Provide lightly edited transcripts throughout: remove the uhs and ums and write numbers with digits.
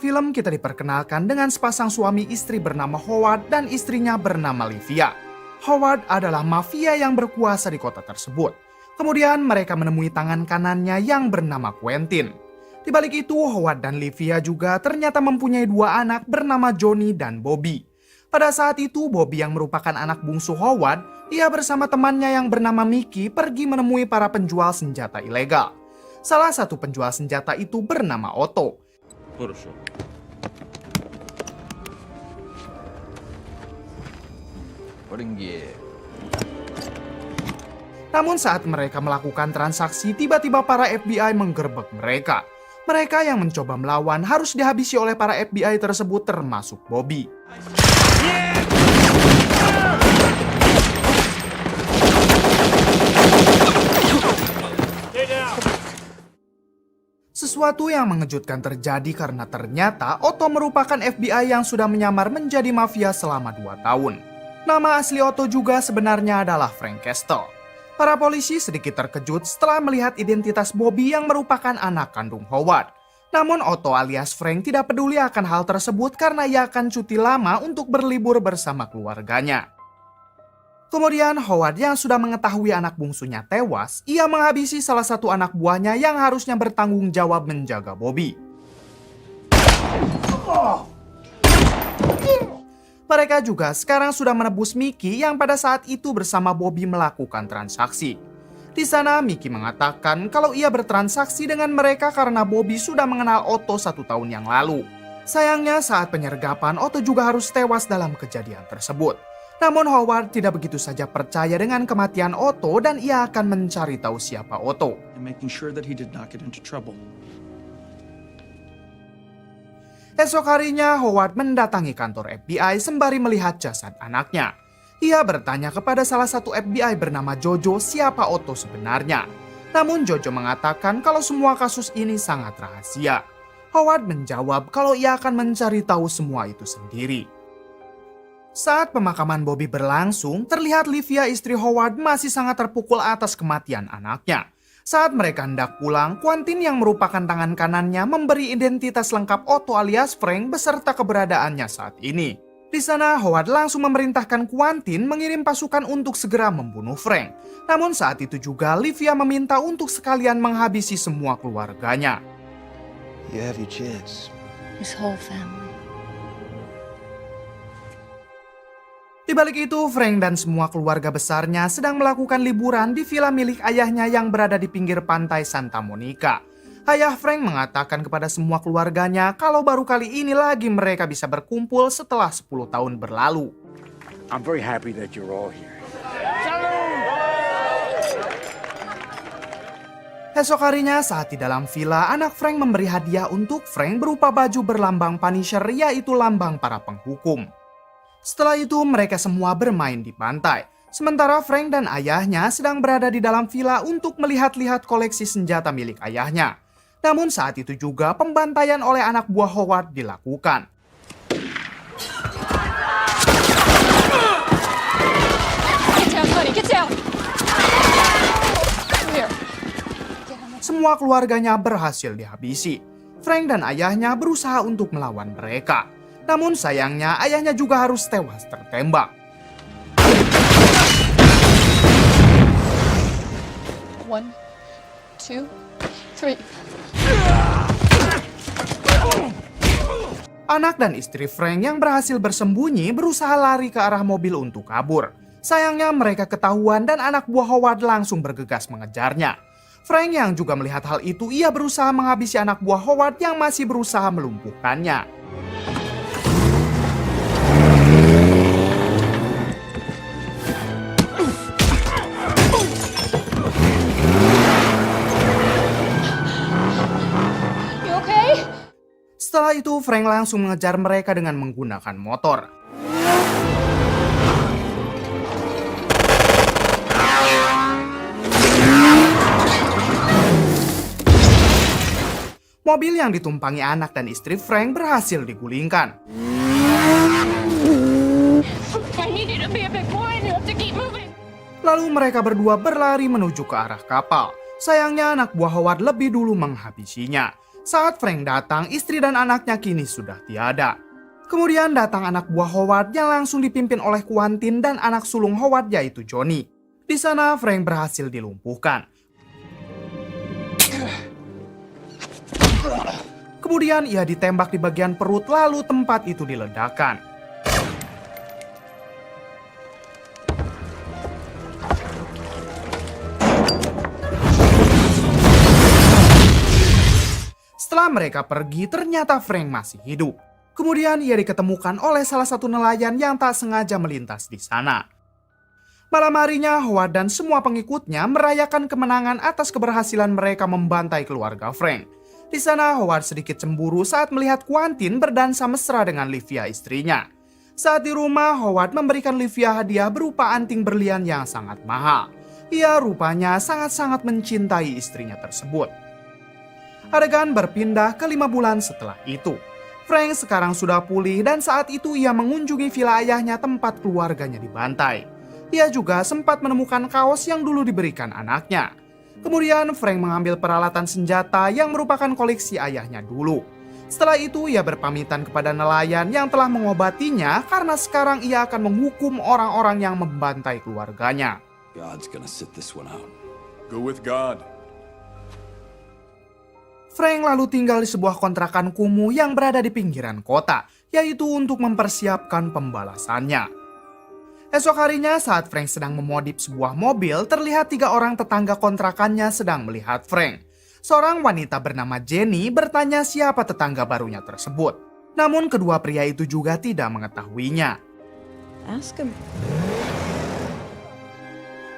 Film kita diperkenalkan dengan sepasang suami istri bernama Howard dan istrinya bernama Livia. Howard adalah mafia yang berkuasa di kota tersebut. Kemudian mereka menemui tangan kanannya yang bernama Quentin. Di balik itu, Howard dan Livia juga ternyata mempunyai dua anak bernama Johnny dan Bobby. Pada saat itu, Bobby yang merupakan anak bungsu Howard, ia bersama temannya yang bernama Mickey pergi menemui para penjual senjata ilegal. Salah satu penjual senjata itu bernama Otto. Namun saat mereka melakukan transaksi, tiba-tiba para FBI menggerebek mereka. Mereka yang mencoba melawan harus dihabisi oleh para FBI tersebut termasuk Bobby. Sesuatu yang mengejutkan terjadi karena ternyata Otto merupakan FBI yang sudah menyamar menjadi mafia selama 2 tahun. Nama asli Otto juga sebenarnya adalah Frank Castle. Para polisi sedikit terkejut setelah melihat identitas Bobby yang merupakan anak kandung Howard. Namun Otto alias Frank tidak peduli akan hal tersebut karena ia akan cuti lama untuk berlibur bersama keluarganya. Kemudian Howard yang sudah mengetahui anak bungsunya tewas, ia menghabisi salah satu anak buahnya yang harusnya bertanggung jawab menjaga Bobby. Mereka juga sekarang sudah menebus Mickey yang pada saat itu bersama Bobby melakukan transaksi. Di sana Mickey mengatakan kalau ia bertransaksi dengan mereka karena Bobby sudah mengenal Otto 1 tahun yang lalu. Sayangnya saat penyergapan Otto juga harus tewas dalam kejadian tersebut. Namun Howard tidak begitu saja percaya dengan kematian Otto dan ia akan mencari tahu siapa Otto. Esok harinya Howard mendatangi kantor FBI sembari melihat jasad anaknya. Ia bertanya kepada salah satu FBI bernama Jojo siapa Otto sebenarnya. Namun Jojo mengatakan kalau semua kasus ini sangat rahasia. Howard menjawab kalau ia akan mencari tahu semua itu sendiri. Saat pemakaman Bobby berlangsung, terlihat Livia istri Howard masih sangat terpukul atas kematian anaknya. Saat mereka hendak pulang, Quentin yang merupakan tangan kanannya memberi identitas lengkap Otto alias Frank beserta keberadaannya saat ini. Di sana Howard langsung memerintahkan Quentin mengirim pasukan untuk segera membunuh Frank. Namun saat itu juga Livia meminta untuk sekalian menghabisi semua keluarganya. You have your chance. His whole family. Di balik itu, Frank dan semua keluarga besarnya sedang melakukan liburan di villa milik ayahnya yang berada di pinggir pantai Santa Monica. Ayah Frank mengatakan kepada semua keluarganya kalau baru kali ini lagi mereka bisa berkumpul setelah 10 tahun berlalu. I'm very happy that you're all here. Esok harinya saat di dalam villa, anak Frank memberi hadiah untuk Frank berupa baju berlambang Punisher yaitu lambang para penghukum. Setelah itu mereka semua bermain di pantai. Sementara Frank dan ayahnya sedang berada di dalam villa untuk melihat-lihat koleksi senjata milik ayahnya. Namun saat itu juga pembantaian oleh anak buah Howard dilakukan. Semua keluarganya berhasil dihabisi. Frank dan ayahnya berusaha untuk melawan mereka. Namun sayangnya ayahnya juga harus tewas tertembak. 1, 2, 3. Anak dan istri Frank yang berhasil bersembunyi berusaha lari ke arah mobil untuk kabur. Sayangnya mereka ketahuan dan anak buah Howard langsung bergegas mengejarnya. Frank yang juga melihat hal itu, ia berusaha menghabisi anak buah Howard yang masih berusaha melumpuhkannya. Setelah itu, Frank langsung mengejar mereka dengan menggunakan motor. Mobil yang ditumpangi anak dan istri Frank berhasil digulingkan. Lalu mereka berdua berlari menuju ke arah kapal. Sayangnya anak buah Howard lebih dulu menghabisinya. Saat Frank datang, istri dan anaknya kini sudah tiada. Kemudian datang anak buah Howard yang langsung dipimpin oleh Quentin dan anak sulung Howard yaitu Johnny. Di sana Frank berhasil dilumpuhkan. Kemudian ia ditembak di bagian perut lalu tempat itu diledakkan. Setelah mereka pergi, ternyata Frank masih hidup. Kemudian ia diketemukan oleh salah satu nelayan yang tak sengaja melintas di sana. Malam harinya, Howard dan semua pengikutnya merayakan kemenangan atas keberhasilan mereka membantai keluarga Frank. Di sana, Howard sedikit cemburu saat melihat Quentin berdansa mesra dengan Livia istrinya. Saat di rumah, Howard memberikan Livia hadiah berupa anting berlian yang sangat mahal. Ia rupanya sangat-sangat mencintai istrinya tersebut. Adegan berpindah ke 5 bulan setelah itu. Frank sekarang sudah pulih dan saat itu ia mengunjungi villa ayahnya tempat keluarganya dibantai. Ia juga sempat menemukan kaos yang dulu diberikan anaknya. Kemudian Frank mengambil peralatan senjata yang merupakan koleksi ayahnya dulu. Setelah itu ia berpamitan kepada nelayan yang telah mengobatinya karena sekarang ia akan menghukum orang-orang yang membantai keluarganya. God's gonna sit this one out. Go with God. Frank lalu tinggal di sebuah kontrakan kumuh yang berada di pinggiran kota, yaitu untuk mempersiapkan pembalasannya. Esok harinya saat Frank sedang memodif sebuah mobil, terlihat 3 orang tetangga kontrakannya sedang melihat Frank. Seorang wanita bernama Jenny bertanya siapa tetangga barunya tersebut. Namun kedua pria itu juga tidak mengetahuinya. Ask him.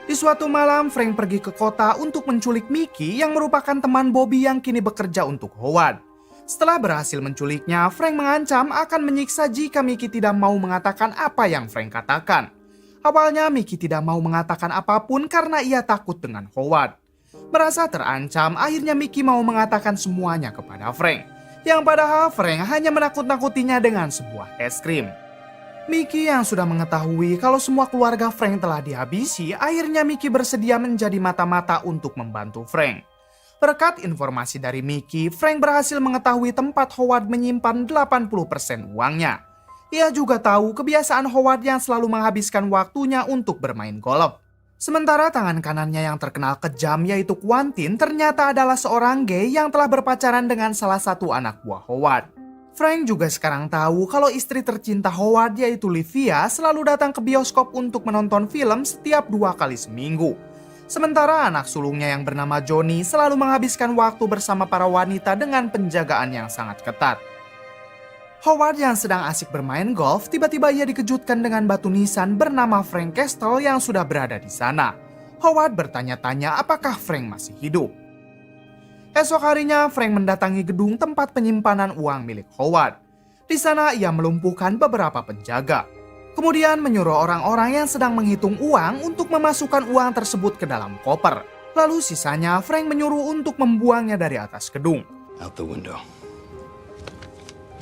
Di suatu malam, Frank pergi ke kota untuk menculik Mickey yang merupakan teman Bobby yang kini bekerja untuk Howard. Setelah berhasil menculiknya, Frank mengancam akan menyiksa jika Mickey tidak mau mengatakan apa yang Frank katakan. Awalnya Mickey tidak mau mengatakan apapun karena ia takut dengan Howard. Merasa terancam, akhirnya Mickey mau mengatakan semuanya kepada Frank. Yang padahal Frank hanya menakut-nakutinya dengan sebuah es krim. Mickey yang sudah mengetahui kalau semua keluarga Frank telah dihabisi, akhirnya Mickey bersedia menjadi mata-mata untuk membantu Frank. Berkat informasi dari Mickey, Frank berhasil mengetahui tempat Howard menyimpan 80% uangnya. Ia juga tahu kebiasaan Howard yang selalu menghabiskan waktunya untuk bermain golf. Sementara tangan kanannya yang terkenal kejam yaitu Quentin ternyata adalah seorang gay yang telah berpacaran dengan salah satu anak buah Howard. Frank juga sekarang tahu kalau istri tercinta Howard yaitu Livia selalu datang ke bioskop untuk menonton film setiap 2 kali seminggu. Sementara anak sulungnya yang bernama Johnny selalu menghabiskan waktu bersama para wanita dengan penjagaan yang sangat ketat. Howard yang sedang asik bermain golf, tiba-tiba ia dikejutkan dengan batu nisan bernama Frank Castle yang sudah berada di sana. Howard bertanya-tanya apakah Frank masih hidup. Esok harinya, Frank mendatangi gedung tempat penyimpanan uang milik Howard. Di sana ia melumpuhkan beberapa penjaga. Kemudian menyuruh orang-orang yang sedang menghitung uang untuk memasukkan uang tersebut ke dalam koper. Lalu sisanya Frank menyuruh untuk membuangnya dari atas gedung. Out the window.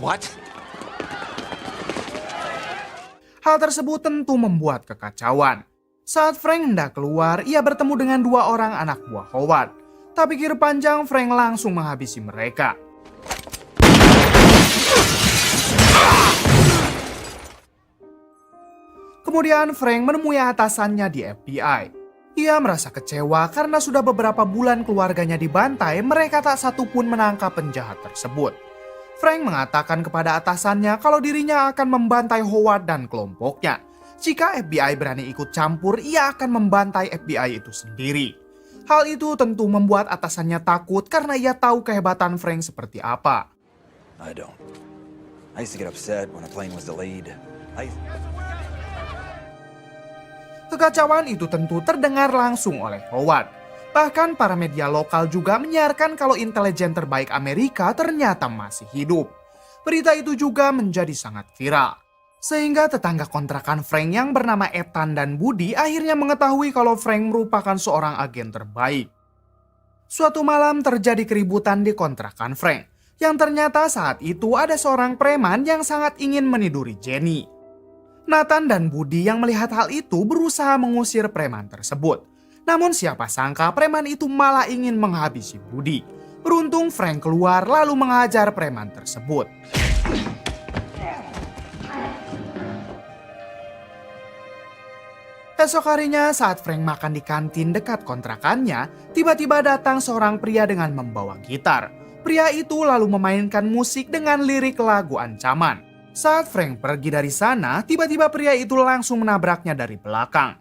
What? Hal tersebut tentu membuat kekacauan. Saat Frank hendak keluar, ia bertemu dengan 2 orang anak buah Howard. Tak pikir panjang, Frank langsung menghabisi mereka. Kemudian Frank menemui atasannya di FBI. Ia merasa kecewa karena sudah beberapa bulan keluarganya dibantai, mereka tak satupun menangkap penjahat tersebut. Frank mengatakan kepada atasannya kalau dirinya akan membantai Howard dan kelompoknya. Jika FBI berani ikut campur, ia akan membantai FBI itu sendiri. Hal itu tentu membuat atasannya takut karena ia tahu kehebatan Frank seperti apa. I don't. I used to get upset when a plane was delayed. Kekacauan itu tentu terdengar langsung oleh Howard. Bahkan para media lokal juga menyiarkan kalau intelijen terbaik Amerika ternyata masih hidup. Berita itu juga menjadi sangat viral. Sehingga tetangga kontrakan Frank yang bernama Ethan dan Budi akhirnya mengetahui kalau Frank merupakan seorang agen terbaik. Suatu malam terjadi keributan di kontrakan Frank, yang ternyata saat itu ada seorang preman yang sangat ingin meniduri Jenny. Nathan dan Budi yang melihat hal itu berusaha mengusir preman tersebut. Namun siapa sangka preman itu malah ingin menghabisi Budi. Beruntung Frank keluar lalu menghajar preman tersebut. Esok harinya saat Frank makan di kantin dekat kontrakannya, tiba-tiba datang seorang pria dengan membawa gitar. Pria itu lalu memainkan musik dengan lirik lagu ancaman. Saat Frank pergi dari sana, tiba-tiba pria itu langsung menabraknya dari belakang.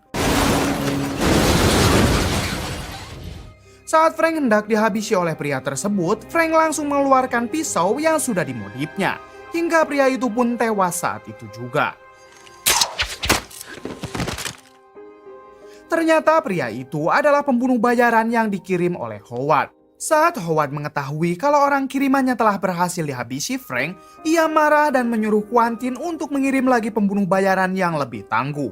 Saat Frank hendak dihabisi oleh pria tersebut, Frank langsung mengeluarkan pisau yang sudah dimodifnya. Hingga pria itu pun tewas saat itu juga. Ternyata pria itu adalah pembunuh bayaran yang dikirim oleh Howard. Saat Howard mengetahui kalau orang kirimannya telah berhasil dihabisi Frank, ia marah dan menyuruh Quentin untuk mengirim lagi pembunuh bayaran yang lebih tangguh.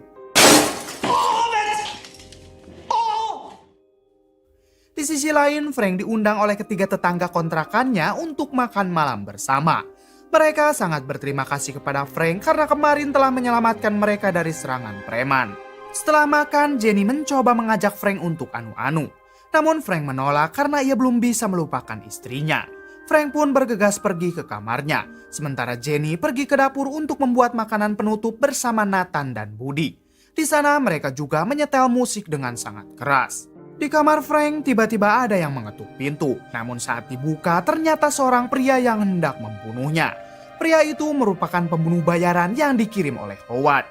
Di sisi lain, Frank diundang oleh ketiga tetangga kontrakannya untuk makan malam bersama. Mereka sangat berterima kasih kepada Frank karena kemarin telah menyelamatkan mereka dari serangan preman. Setelah makan, Jenny mencoba mengajak Frank untuk anu-anu. Namun Frank menolak karena ia belum bisa melupakan istrinya. Frank pun bergegas pergi ke kamarnya. Sementara Jenny pergi ke dapur untuk membuat makanan penutup bersama Nathan dan Budi. Di sana mereka juga menyetel musik dengan sangat keras. Di kamar Frank tiba-tiba ada yang mengetuk pintu. Namun saat dibuka ternyata seorang pria yang hendak membunuhnya. Pria itu merupakan pembunuh bayaran yang dikirim oleh Howard.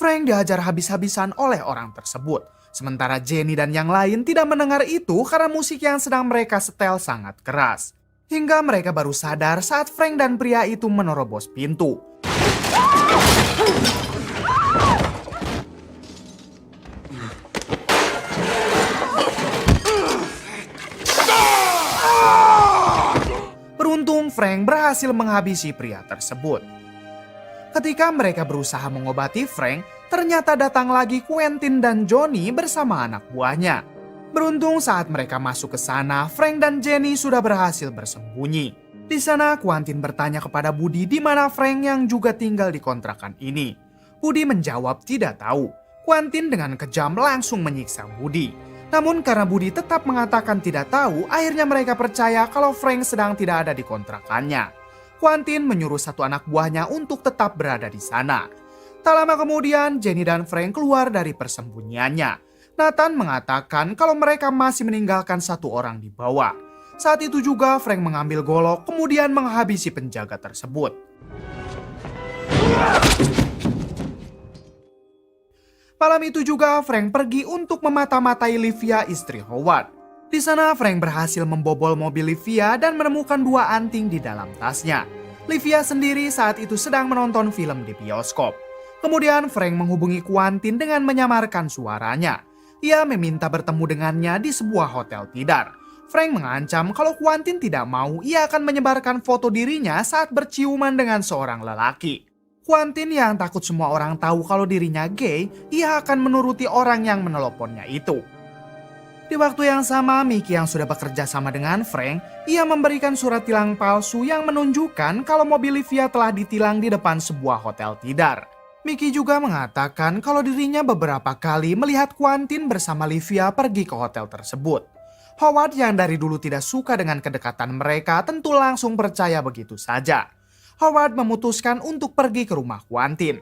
Frank dihajar habis-habisan oleh orang tersebut. Sementara Jenny dan yang lain tidak mendengar itu karena musik yang sedang mereka setel sangat keras. Hingga mereka baru sadar saat Frank dan pria itu menerobos pintu. Beruntung Frank berhasil menghabisi pria tersebut. Ketika mereka berusaha mengobati Frank, ternyata datang lagi Quentin dan Johnny bersama anak buahnya. Beruntung saat mereka masuk ke sana, Frank dan Jenny sudah berhasil bersembunyi. Di sana Quentin bertanya kepada Budi di mana Frank yang juga tinggal di kontrakan ini. Budi menjawab tidak tahu. Quentin dengan kejam langsung menyiksa Budi. Namun karena Budi tetap mengatakan tidak tahu, akhirnya mereka percaya kalau Frank sedang tidak ada di kontrakannya. Quentin menyuruh satu anak buahnya untuk tetap berada di sana. Tak lama kemudian, Jenny dan Frank keluar dari persembunyiannya. Nathan mengatakan kalau mereka masih meninggalkan satu orang di bawah. Saat itu juga Frank mengambil golok kemudian menghabisi penjaga tersebut. Malam itu juga Frank pergi untuk memata-matai Livia, istri Howard. Di sana Frank berhasil membobol mobil Livia dan menemukan dua anting di dalam tasnya. Livia sendiri saat itu sedang menonton film di bioskop. Kemudian Frank menghubungi Quentin dengan menyamarkan suaranya. Ia meminta bertemu dengannya di sebuah hotel tidar. Frank mengancam kalau Quentin tidak mau, ia akan menyebarkan foto dirinya saat berciuman dengan seorang lelaki. Quentin yang takut semua orang tahu kalau dirinya gay, ia akan menuruti orang yang menelponnya itu. Di waktu yang sama, Mickey yang sudah bekerja sama dengan Frank, ia memberikan surat tilang palsu yang menunjukkan kalau mobil Livia telah ditilang di depan sebuah hotel tidar. Mickey juga mengatakan kalau dirinya beberapa kali melihat Quentin bersama Livia pergi ke hotel tersebut. Howard yang dari dulu tidak suka dengan kedekatan mereka tentu langsung percaya begitu saja. Howard memutuskan untuk pergi ke rumah Quentin.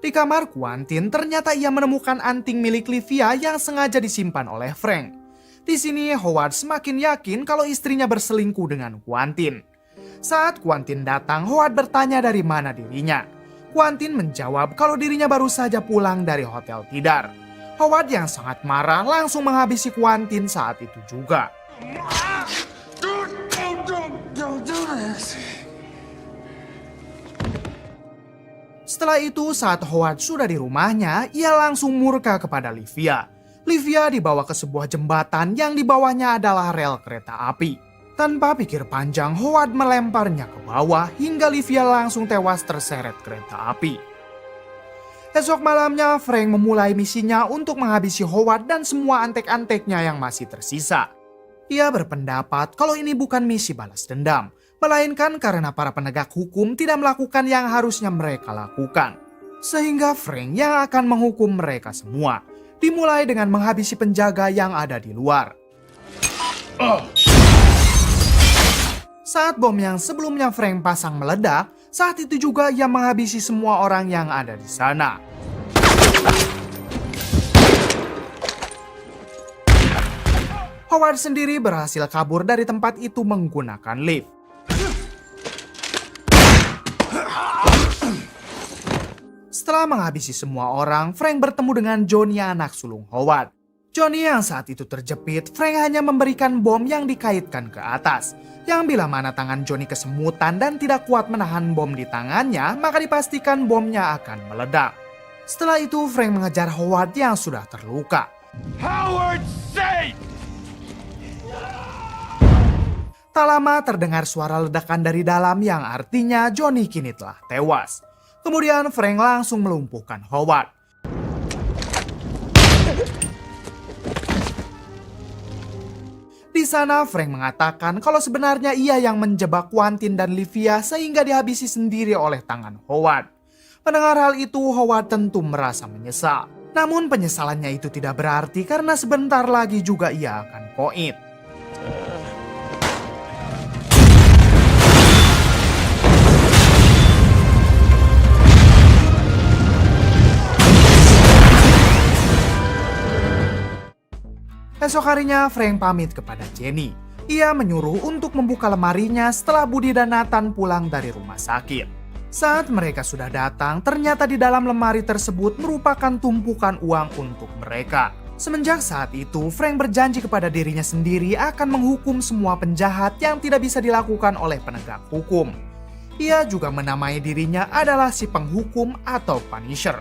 Di kamar Quentin ternyata ia menemukan anting milik Livia yang sengaja disimpan oleh Frank. Di sini Howard semakin yakin kalau istrinya berselingkuh dengan Quentin. Saat Quentin datang, Howard bertanya dari mana dirinya. Quentin menjawab kalau dirinya baru saja pulang dari hotel tidar. Howard yang sangat marah langsung menghabisi Quentin saat itu juga. Setelah itu saat Howard sudah di rumahnya, ia langsung murka kepada Livia. Livia dibawa ke sebuah jembatan yang di bawahnya adalah rel kereta api. Tanpa pikir panjang, Howard melemparnya ke bawah hingga Livia langsung tewas terseret kereta api. Esok malamnya, Frank memulai misinya untuk menghabisi Howard dan semua antek-anteknya yang masih tersisa. Ia berpendapat kalau ini bukan misi balas dendam, melainkan karena para penegak hukum tidak melakukan yang harusnya mereka lakukan. Sehingga Frank yang akan menghukum mereka semua. Dimulai dengan menghabisi penjaga yang ada di luar. Saat bom yang sebelumnya Frank pasang meledak, saat itu juga ia menghabisi semua orang yang ada di sana. Howard sendiri berhasil kabur dari tempat itu menggunakan lift. Setelah menghabisi semua orang, Frank bertemu dengan Johnny, anak sulung Howard. Johnny yang saat itu terjepit, Frank hanya memberikan bom yang dikaitkan ke atas. Yang bila mana tangan Johnny kesemutan dan tidak kuat menahan bom di tangannya, maka dipastikan bomnya akan meledak. Setelah itu, Frank mengejar Howard yang sudah terluka. Howard, safe! Tak lama terdengar suara ledakan dari dalam yang artinya Johnny kini telah tewas. Kemudian Frank langsung melumpuhkan Howard. Di sana Frank mengatakan kalau sebenarnya ia yang menjebak Quentin dan Livia sehingga dihabisi sendiri oleh tangan Howard. Mendengar hal itu, Howard tentu merasa menyesal. Namun penyesalannya itu tidak berarti karena sebentar lagi juga ia akan koit. Esok harinya Frank pamit kepada Jenny. Ia menyuruh untuk membuka lemarinya setelah Budi dan Nathan pulang dari rumah sakit. Saat mereka sudah datang, ternyata di dalam lemari tersebut merupakan tumpukan uang untuk mereka. Semenjak saat itu, Frank berjanji kepada dirinya sendiri akan menghukum semua penjahat yang tidak bisa dilakukan oleh penegak hukum. Ia juga menamai dirinya adalah si penghukum atau Punisher.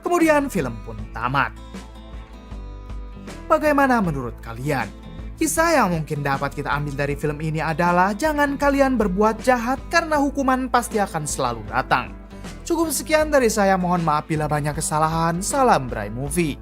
Kemudian film pun tamat. Bagaimana menurut kalian? Kisah yang mungkin dapat kita ambil dari film ini adalah jangan kalian berbuat jahat karena hukuman pasti akan selalu datang. Cukup sekian dari saya, mohon maaf bila banyak kesalahan. Salam Bray Movie.